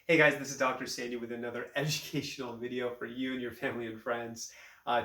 Hey guys, this is Dr. Sandy with another educational video for you and your family and friends.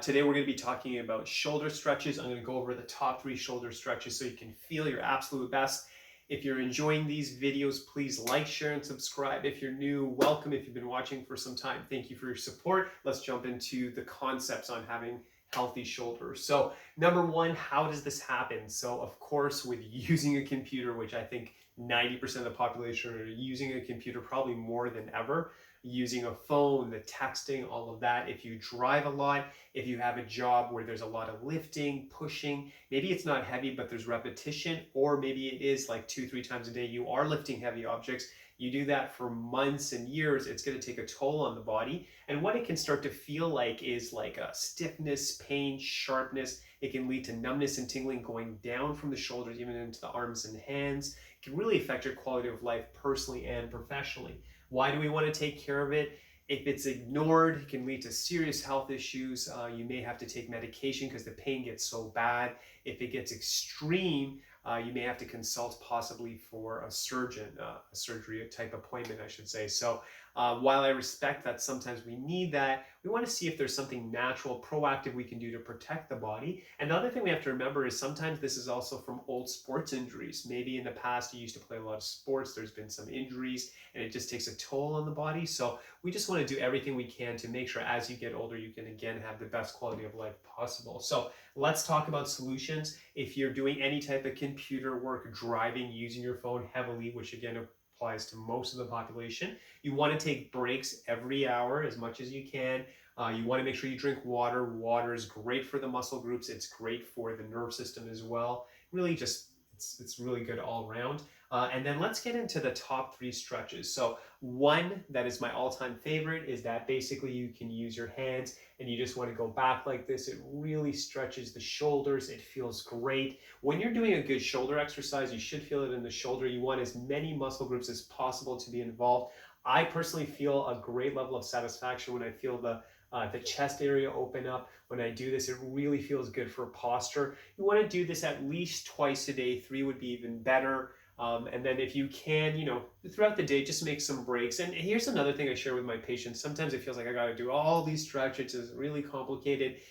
Today we're going to be talking about shoulder stretches. I'm going to go over the top 3 shoulder stretches so you can feel your absolute best. If you're enjoying these videos, please like, share, and subscribe. If you're new, welcome. If you've been watching for some time, thank you for your support. Let's jump into the concepts on having healthy shoulders. So number one, how does this happen? So of course, with using a computer, which I think 90% of the population are using a computer probably more than ever, using a phone, the texting, all of that. If you drive a lot, if you have a job where there's a lot of lifting, pushing, maybe it's not heavy, but there's repetition, or maybe it is like 2, 3 times a day, you are lifting heavy objects. You do that for months and years, it's going to take a toll on the body. And what it can start to feel like is like a stiffness, pain, sharpness. It can lead to numbness and tingling going down from the shoulders, even into the arms and hands. It can really affect your quality of life personally and professionally. Why do we want to take care of it? If it's ignored, it can lead to serious health issues. You may have to take medication because the pain gets so bad. If it gets extreme, you may have to consult possibly for a surgeon, a surgery type appointment, I should say. So while I respect that sometimes we need that, we want to see if there's something natural, proactive we can do to protect the body. And the other thing we have to remember is sometimes this is also from old sports injuries. Maybe in the past you used to play a lot of sports, there's been some injuries, and it just takes a toll on the body. So we just want to do everything we can to make sure as you get older, you can again have the best quality of life possible. So let's talk about solutions. If you're doing any type of computer work, driving, using your phone heavily, which again applies to most of the population, you want to take breaks every hour as much as you can. You want to make sure you drink water. Water is great for the muscle groups. It's great for the nerve system as well. Really just, it's really good all around. And then let's get into the top 3 stretches. So one that is my all-time favorite is that basically you can use your hands and you just want to go back like this. It really stretches the shoulders. It feels great. When you're doing a good shoulder exercise, you should feel it in the shoulder. You want as many muscle groups as possible to be involved. I personally feel a great level of satisfaction when I feel the chest area open up. When I do this, it really feels good for posture. You want to do this at least twice a day. 3 would be even better. And then if you can, throughout the day, just make some breaks. And here's another thing I share with my patients. Sometimes it feels like I got to do all these stretches. It's really complicated.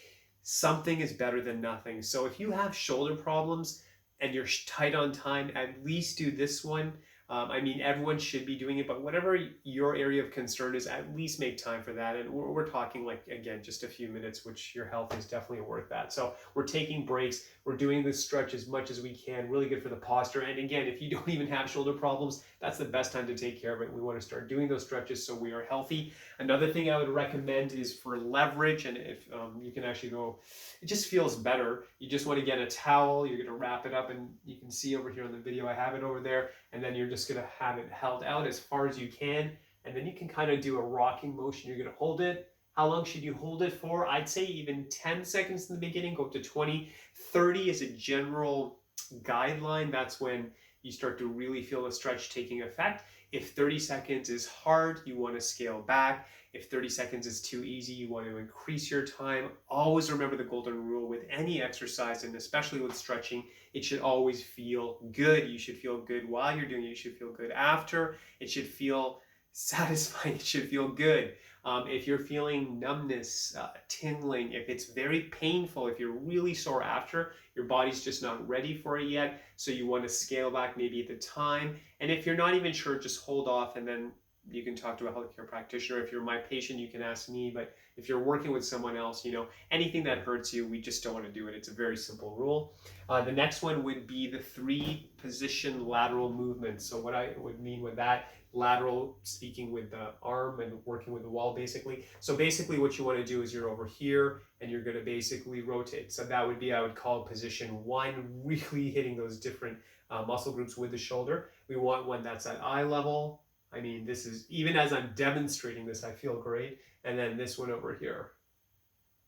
Something is better than nothing. So if you have shoulder problems and you're tight on time, at least do this one. I mean, everyone should be doing it, but whatever your area of concern is, at least make time for that. And we're talking like, again, just a few minutes, which your health is definitely worth that. So we're taking breaks. We're doing this stretch as much as we can, really good for the posture. And again, if you don't even have shoulder problems, that's the best time to take care of it. We want to start doing those stretches so we are healthy. Another thing I would recommend is for leverage. And if you can actually go, it just feels better. You just want to get a towel. You're going to wrap it up, and you can see over here on the video, I have it over there. And then you're just going to have it held out as far as you can. And then you can kind of do a rocking motion. You're going to hold it. How long should you hold it for? I'd say even 10 seconds in the beginning, go up to 20. 30 is a general guideline. That's when you start to really feel the stretch taking effect. If 30 seconds is hard, you want to scale back. If 30 seconds is too easy, you want to increase your time. Always remember the golden rule with any exercise, and especially with stretching, it should always feel good. You should feel good while you're doing it. You should feel good after. It should feel satisfying. It should feel good. If you're feeling numbness, tingling, if it's very painful, if you're really sore after, your body's just not ready for it yet. So you want to scale back maybe at the time. And if you're not even sure, just hold off, and then you can talk to a healthcare practitioner. If you're my patient, you can ask me. But if you're working with someone else, anything that hurts you, we just don't want to do it. It's a very simple rule. The next one would be the 3 position lateral movements. So what I would mean with that, lateral, speaking with the arm and working with the wall basically. So basically what you want to do is you're over here and you're going to basically rotate. So that would be, I would call position 1, really hitting those different muscle groups with the shoulder. We want one that's at eye level. I mean, this is, even as I'm demonstrating this, I feel great. And then this one over here.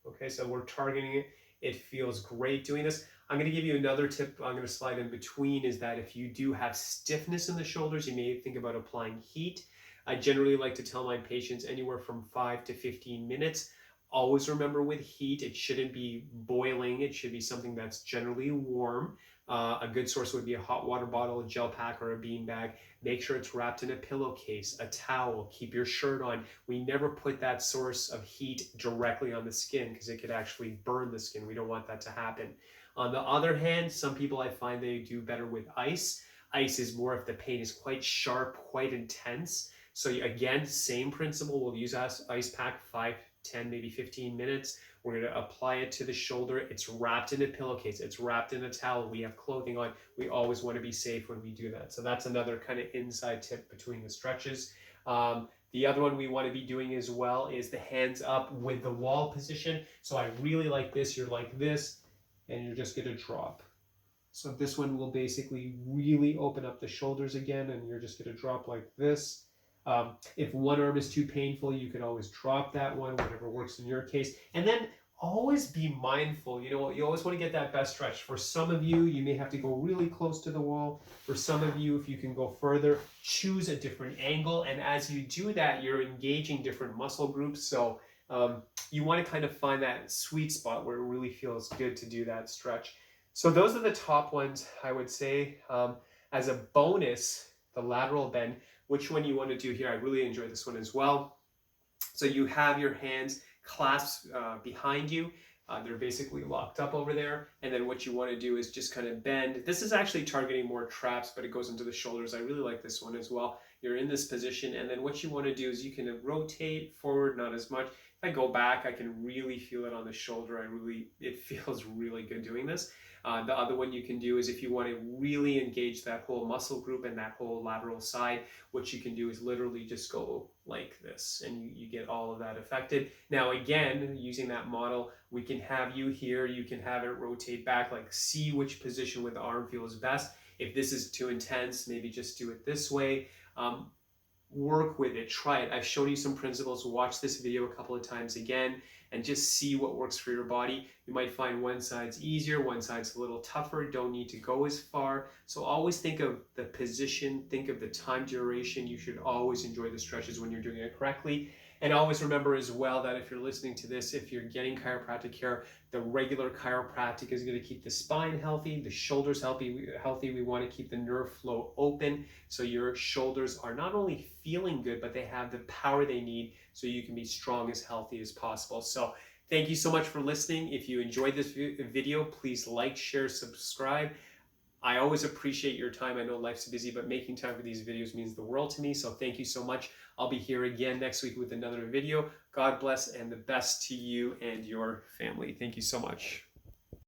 Okay, so we're targeting it. It feels great doing this. I'm going to give you another tip I'm going to slide in between, is that if you do have stiffness in the shoulders, you may think about applying heat. I generally like to tell my patients anywhere from 5 to 15 minutes. Always remember with heat, it shouldn't be boiling. It should be something that's generally warm. A good source would be a hot water bottle, a gel pack, or a bean bag. Make sure it's wrapped in a pillowcase, a towel. Keep your shirt on. We never put that source of heat directly on the skin because it could actually burn the skin. We don't want that to happen. On the other hand, some people I find they do better with ice. Ice is more if the pain is quite sharp, quite intense. So again, same principle. We'll use ice pack 5, 10, maybe 15 minutes. We're going to apply it to the shoulder. It's wrapped in a pillowcase. It's wrapped in a towel. We have clothing on. We always want to be safe when we do that. So that's another kind of inside tip between the stretches. The other one we want to be doing as well is the hands up with the wall position. So I really like this. You're like this, and you're just going to drop. So this one will basically really open up the shoulders again, and you're just going to drop like this. If one arm is too painful, you can always drop that one, whatever works in your case. And then always be mindful. You know, you always want to get that best stretch. For some of you, you may have to go really close to the wall. For some of you, if you can go further, choose a different angle. And as you do that, you're engaging different muscle groups. So you want to kind of find that sweet spot where it really feels good to do that stretch. So those are the top ones, I would say. As a bonus, the lateral bend, which one you want to do here. I really enjoy this one as well. So you have your hands clasped behind you. They're basically locked up over there. And then what you want to do is just kind of bend. This is actually targeting more traps, but it goes into the shoulders. I really like this one as well. You're in this position. And then what you want to do is you can rotate forward, not as much. If I go back, I can really feel it on the shoulder. It feels really good doing this. The other one you can do is if you want to really engage that whole muscle group and that whole lateral side, what you can do is literally just go like this, and you get all of that affected. Now again, using that model, we can have you here, you can have it rotate back, like see which position with the arm feels best. If this is too intense, maybe just do it this way. Work with it, try it. I've shown you some principles. Watch this video a couple of times again and just see what works for your body. You might find one side's easier, one side's a little tougher, don't need to go as far. So always think of the position, think of the time duration. You should always enjoy the stretches when you're doing it correctly. And always remember as well that if you're listening to this, if you're getting chiropractic care, the regular chiropractic is going to keep the spine healthy, the shoulders healthy. We want to keep the nerve flow open so your shoulders are not only feeling good, but they have the power they need so you can be strong as healthy as possible. So thank you so much for listening. If you enjoyed this video, please like, share, subscribe. I always appreciate your time. I know life's busy, but making time for these videos means the world to me. So thank you so much. I'll be here again next week with another video. God bless and the best to you and your family. Thank you so much.